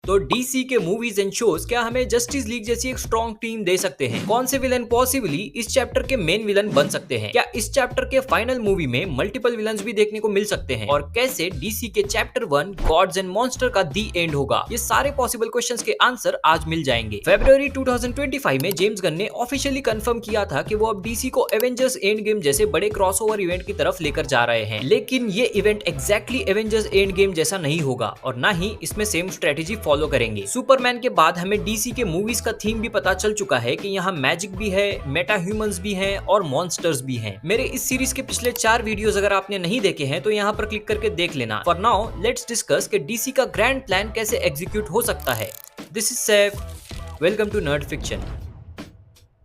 तो डीसी के movies and shows क्या हमें जस्टिस लीग जैसी एक स्ट्रॉन्ग टीम दे सकते हैं? कौन से विलन पॉसिबली इस चैप्टर के मेन विलन बन सकते हैं? क्या इस चैप्टर के फाइनल मूवी में मल्टीपल विलन्स भी देखने को मिल सकते हैं? और कैसे डीसी के चैप्टर 1 गॉड्स एंड मॉन्स्टर का दी एंड होगा? ये सारे पॉसिबल क्वेश्चंस के आंसर आज मिल जाएंगे। फरवरी 2025 में जेम्स गन ने ऑफिशियली कंफर्म किया था कि वो अब डीसी को एवेंजर्स एंड गेम जैसे बड़े क्रॉसओवर इवेंट की तरफ लेकर जा रहे हैं, लेकिन ये event exactly Avengers end game जैसा नहीं होगा और ना ही इसमें सेम स्ट्रेटेजी फॉलो करेंगे। सुपरमैन के बाद हमें डीसी के मूवीज का थीम भी पता चल चुका है कि यहाँ मैजिक भी है, मेटा ह्यूमंस भी हैं और मॉन्स्टर्स भी हैं। मेरे इस सीरीज के पिछले 4 वीडियोस अगर आपने नहीं देखे हैं तो यहाँ पर क्लिक करके देख लेना। फॉर नाउ लेट्स डिस्कस कि डीसी का ग्रैंड प्लान कैसे एग्जीक्यूट हो सकता है। This is Saif, welcome to nerd fiction.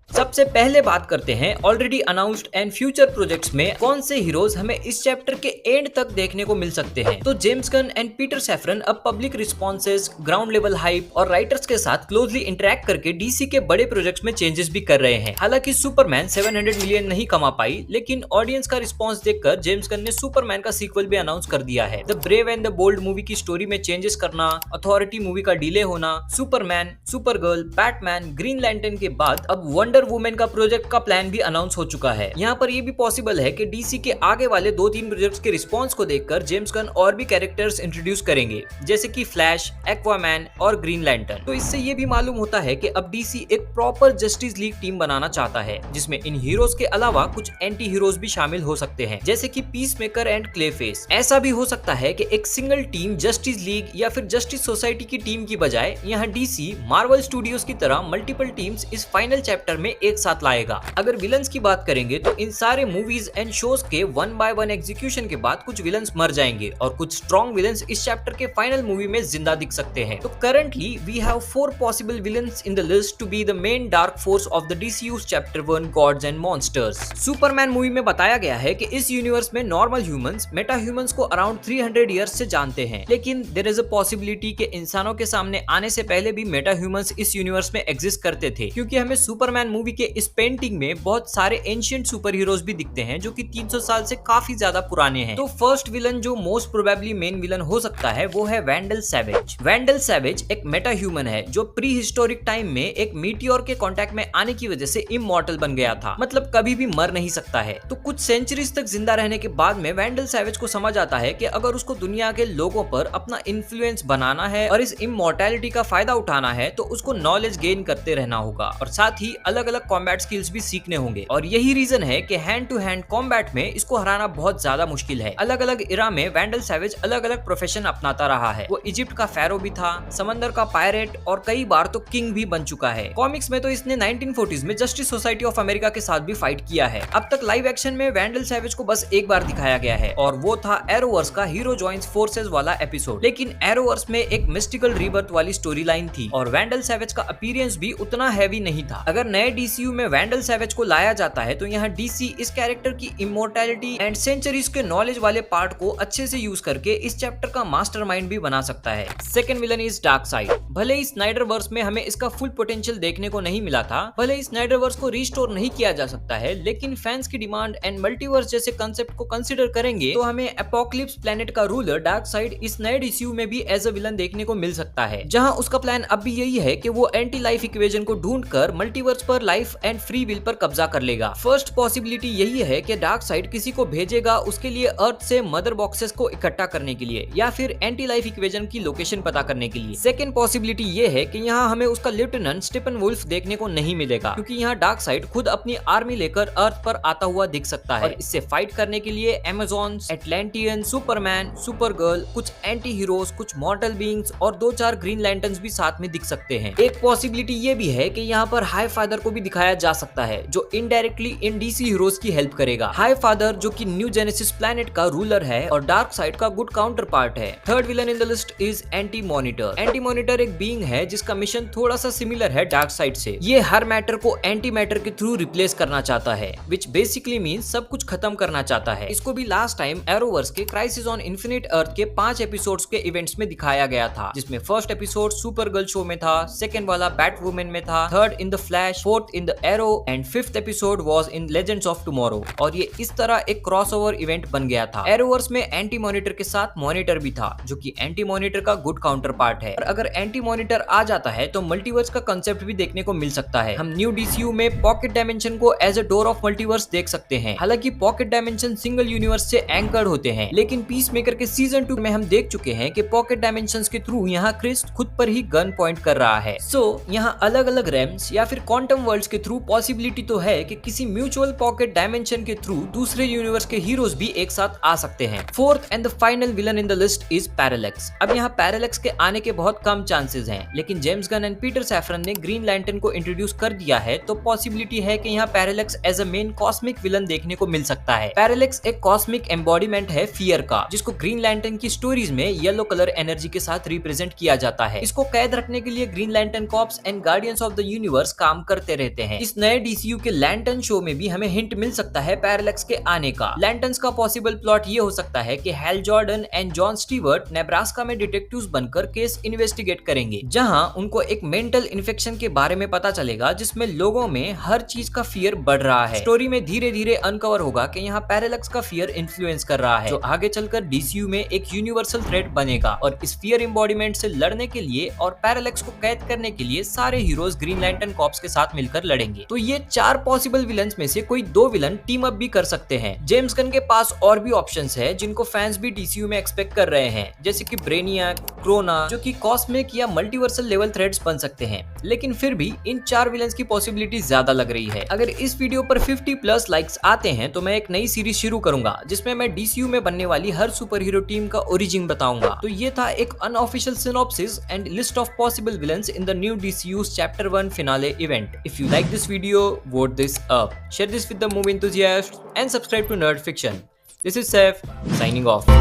सबसे पहले बात करते हैं already announced and future projects में कौन से हीरोज हमें इस चैप्टर के एंड तक देखने को मिल सकते हैं। तो James Gunn and Peter Safran अब public responses, ground level hype और राइटर्स के साथ क्लोजली इंटरेक्ट करके डीसी के बड़े प्रोजेक्ट्स में चेंजेस भी कर रहे हैं। हालांकि सुपरमैन 700 मिलियन नहीं कमा पाई, लेकिन ऑडियंस का रिस्पॉन्स देखकर जेम्स गन ने सुपरमैन का सीक्वल भी अनाउंस कर दिया है। The brave and the bold movie की स्टोरी में चेंजेस करना, अथॉरिटी मूवी का डिले होना, Superman, Supergirl, Batman, green lantern के बाद अब वंडर वुमेन का प्रोजेक्ट का प्लान भी अनाउंस हो चुका है। यहाँ पर ये भी पॉसिबल है कि डीसी के आगे वाले 2-3 प्रोजेक्ट्स के रिस्पांस को देखकर जेम्स गन और भी कैरेक्टर्स इंट्रोड्यूस करेंगे, जैसे कि फ्लैश, एक्वामैन और ग्रीन लैंटर्न। तो इससे ये भी मालूम होता है कि अब डीसी एक प्रॉपर जस्टिस लीग टीम बनाना चाहता है, जिसमें इन हीरोज के अलावा कुछ एंटी हीरोज भी शामिल हो सकते हैं, जैसे कि पीसमेकर एंड क्लेफेस। ऐसा भी हो सकता है कि एक सिंगल टीम जस्टिस लीग या फिर जस्टिस सोसाइटी की टीम की बजाय यहाँ डीसी मार्वल स्टूडियोज की तरह मल्टीपल टीम्स इस फाइनल चैप्टर में एक साथ लाएगा। अगर विलन्स की बात करेंगे तो इन सारे मूवीज एंड शोज के 1 बाय 1 एग्जीक्यूशन के बाद कुछ विलन्स मर जाएंगे और कुछ स्ट्रॉन्ग विलन्स इस चैप्टर के फाइनल मूवी में जिंदा दिख सकते हैं। तो currently we have 4 possible villains in the list to be the main dark force of the DCU's chapter 1 gods and monsters. Superman movie में बताया गया है कि इस यूनिवर्स में नॉर्मल ह्यूमंस मेटा ह्यूमंस को अराउंड 300 इयर्स से जानते हैं, लेकिन देयर इज अ पॉसिबिलिटी कि इंसानों के सामने आने से पहले भी मेटा ह्यूमंस इस यूनिवर्स में एग्जिस्ट करते थे, क्योंकि हमें सुपरमैन मूवी के इस पेंटिंग में बहुत सारे एंशिएंट सुपर हीरोज भी दिखते हैं जो कि 300 साल से काफी ज्यादा पुराने हैं। तो फर्स्ट विलन जो मोस्ट प्रोबेबली मेन विलन हो सकता है वो है वैंडल सैवेज। वैंडल सैवेज एक मेटा ह्यूमन है जो प्री हिस्टोरिक टाइम में एक मीटियोर के कांटेक्ट में आने की वजह से इमॉर्टल बन गया था, मतलब कभी भी मर नहीं सकता है। तो कुछ सेंचुरीज तक जिंदा रहने के बाद में वैंडल सैवेज को समझ आता है कि अगर उसको दुनिया के लोगों पर अपना इन्फ्लुएंस बनाना है और इस इमॉर्टैलिटी का फायदा उठाना है तो उसको नॉलेज गेन करते रहना होगा और साथ ही अलग अलग कॉम्बैट स्किल्स भी सीखने होंगे। और यही रीजन है कि हैंड टू हैंड कॉम्बैट में इसको हराना बहुत ज्यादा मुश्किल है। अलग अलग इरा में वैंडल सैवेज अलग अलग प्रोफेशन अपनाता रहा है। वो इजिप्ट का फेरो भी था, समंदर का पायरेट और कई बार तो किंग भी बन चुका है। कॉमिक्स में तो इसने 1940s में जस्टिस सोसाइटी ऑफ अमेरिका के साथ भी फाइट किया है। अब तक लाइव एक्शन में वैंडल सैवेज को बस एक बार दिखाया गया है और वो था एरोवर्स का हीरो जॉइंस फोर्सेस वाला एपिसोड। लेकिन एरोवर्स में एक मिस्टिकल रीबर्थ वाली स्टोरी लाइन थी और वैंडल सैवेज का अपीयरेंस भी उतना हैवी नहीं था। अगर नए डीसीयू में वैंडल सैवेज को लाया जाता है तो यहाँ डीसी इस कैरेक्टर की इमोर्टैलिटी एंड सेंचुरीज के नॉलेज वाले पार्ट को अच्छे से यूज करके इस चैप्टर का मास्टरमाइंड भी बना सकता है। Second villain is dark side. भले ही स्नाइडरवर्स में हमें इसका फुल पोटेंशियल देखने को नहीं मिला था, भले ही स्नाइडरवर्स को रिस्टोर नहीं किया जा सकता है, लेकिन फैंस की डिमांड एंड मल्टीवर्स जैसे कंसेप्ट को कंसीडर करेंगे तो हमें एपोक्लिप्स प्लेनेट का रूलर डार्कसाइड इस नए डीसीयू में भी एज अ विलन देखने को मिल सकता है, जहां उसका प्लान अब भी यही है कि वो एंटी लाइफ इक्वेशन को ढूंढकर मल्टीवर्स पर लाइफ एंड फ्री विल पर कब्जा कर लेगा। फर्स्ट पॉसिबिलिटी यही है कि डार्कसाइड किसी को भेजेगा उसके लिए अर्थ से मदर बॉक्सेस को इकट्ठा करने के लिए या फिर एंटी लाइफ इक्वेशन की लोकेशन पता करने के लिए। सेकंड पॉसिबिलिटी ये है कि यहाँ हमें उसका लेफ्टिनेंट स्टीफन वुल्फ देखने को नहीं मिलेगा, क्योंकि यहाँ डार्कसाइड खुद अपनी आर्मी लेकर अर्थ पर आता हुआ दिख सकता है और इससे फाइट करने के लिए अमेज़न्स, एटलांटियन, सुपरमैन, सुपरगर्ल, कुछ एंटी हीरोज, कुछ मॉर्टल बीइंग्स और 2-4 ग्रीन लैंटर्न्स भी साथ में दिख सकते हैं। एक पॉसिबिलिटी ये भी है कि यहाँ पर हाई फादर को भी दिखाया जा सकता है जो इनडायरेक्टली इन डीसी हीरोज की हेल्प करेगा। हाई फादर जो कि न्यू जेनेसिस प्लैनेट का रूलर है और डार्कसाइड का गुड काउंटर पार्ट है। Third villain in the list is anti monitor. Anti monitor एक बीइंग है जिसका मिशन थोड़ा सा सिमिलर है डार्कसाइड से। ये हर मैटर को एंटी मैटर के थ्रू रिप्लेस करना चाहता है, विच बेसिकली मीन्स सब कुछ खत्म करना चाहता है। इसको भी लास्ट टाइम एरोवर्स के क्राइसिस ऑन इन्फिनिट अर्थ के 5 एपिसोड्स के इवेंट्स में दिखाया गया था, जिसमें first episode super girl show में था, सेकंड वाला बैट वुमेन में था, third in the flash, fourth in the Arrow and 5th episode was in Legends of Tomorrow। और ये इस तरह एक क्रॉसओवर इवेंट बन गया था। एरोवर्स में एंटी मॉनिटर के साथ मॉनिटर भी था, जो कि एंटी मॉनिटर का गुड काउंटर पार्ट है। और अगर एंटी मॉनिटर आ जाता है तो मल्टीवर्स का कंसेप्ट भी देखने को मिल सकता है। हम न्यू DCU में पॉकेट डायमेंशन को as a door of multiverse देख सकते हैं। हालांकि पॉकेट डायमेंशन सिंगल यूनिवर्स से एंकर्ड होते हैं, लेकिन पीसमेकर के सीजन 2 में हम देख चुके हैं कि पॉकेट डायमेंशंस के थ्रू यहाँ क्रिस्ट खुद पर ही गन पॉइंट कर रहा है। सो यहाँ अलग अलग रेम्स या फिर क्वांटम वर्ल्ड्स के थ्रू पॉसिबिलिटी तो है कि किसी म्यूचुअल पॉकेट डायमेंशन के थ्रू दूसरे यूनिवर्स के हीरोज भी एक साथ आ सकते हैं। Fourth and the final villain in the list is parallax. अब यहाँ पैरालैक्स के आने के बहुत कम चांसेस हैं, लेकिन James Gunn and Peter Safran ने ग्रीन लैंटर्न को इंट्रोड्यूस कर दिया है, तो पॉसिबिलिटी है कि यहाँ Parallax as a main cosmic villain देखने को मिल सकता है। पैरालैक्स एक कॉस्मिक एम्बॉडीमेंट है फियर का, जिसको ग्रीन लैंटर्न की स्टोरीज में येलो कलर एनर्जी के साथ रिप्रेजेंट किया जाता है। इसको कैद रखने के लिए green lantern corps and guardians of the universe काम करते रहते हैं। इस नए DCU के लैंटर्न शो में भी हमें हिंट मिल सकता है पैरालैक्स के आने का। लैंटर्न्स का पॉसिबल प्लॉट ये हो सकता है कि Hal Jordan and John Stewart Nebraska में डिटेक्टिव्स बनकर केस इन्वेस्टिगेट करेंगे, जहां उनको एक मेंटल इन्फेक्शन के बारे में पता चलेगा जिसमें लोगों में हर चीज का फियर बढ़ रहा है। स्टोरी में धीरे धीरे अनकवर होगा कि यहाँ पैरालैक्स का फियर इन्फ्लुएंस कर रहा है, जो आगे चलकर DCU में एक यूनिवर्सल थ्रेट बनेगा। और इस फियर एम्बॉडीमेंट से लड़ने के लिए और पैरालैक्स को कैद करने के लिए सारे हीरोज ग्रीन लैंटर्न कॉर्प्स के साथ मिलकर लड़ेंगे। तो ये 4 पॉसिबल विलन्स में से कोई 2 विलन टीम अप भी कर सकते हैं। जेम्स गन के पास और भी ऑप्शंस है जिनको फैंस भी DCU में एक्सपेक्ट कर रहे हैं, जैसे कि ब्रेनियाक, क्रोना, जो कि कॉस्मिक या मल्टीवर्सल लेवल थ्रेट्स बन सकते हैं। लेकिन फिर भी इन 4 विलन्स की पॉसिबिलिटी ज्यादा लग रही है। अगर इस वीडियो पर 50+ लाइक्स आते हैं तो मैं एक नई सीरीज शुरू करूंगा, जिसमें मैं DCU में बनने वाली हर सुपर हीरो टीम का ओरिजिन बताऊंगा। तो ये था एक unofficial synopsis and list of possible villains in the new DCU's Chapter 1 finale event. If you like this video, vote this up. Share this with the movie enthusiasts and subscribe to Nerd Fiction. This is Saif, signing off.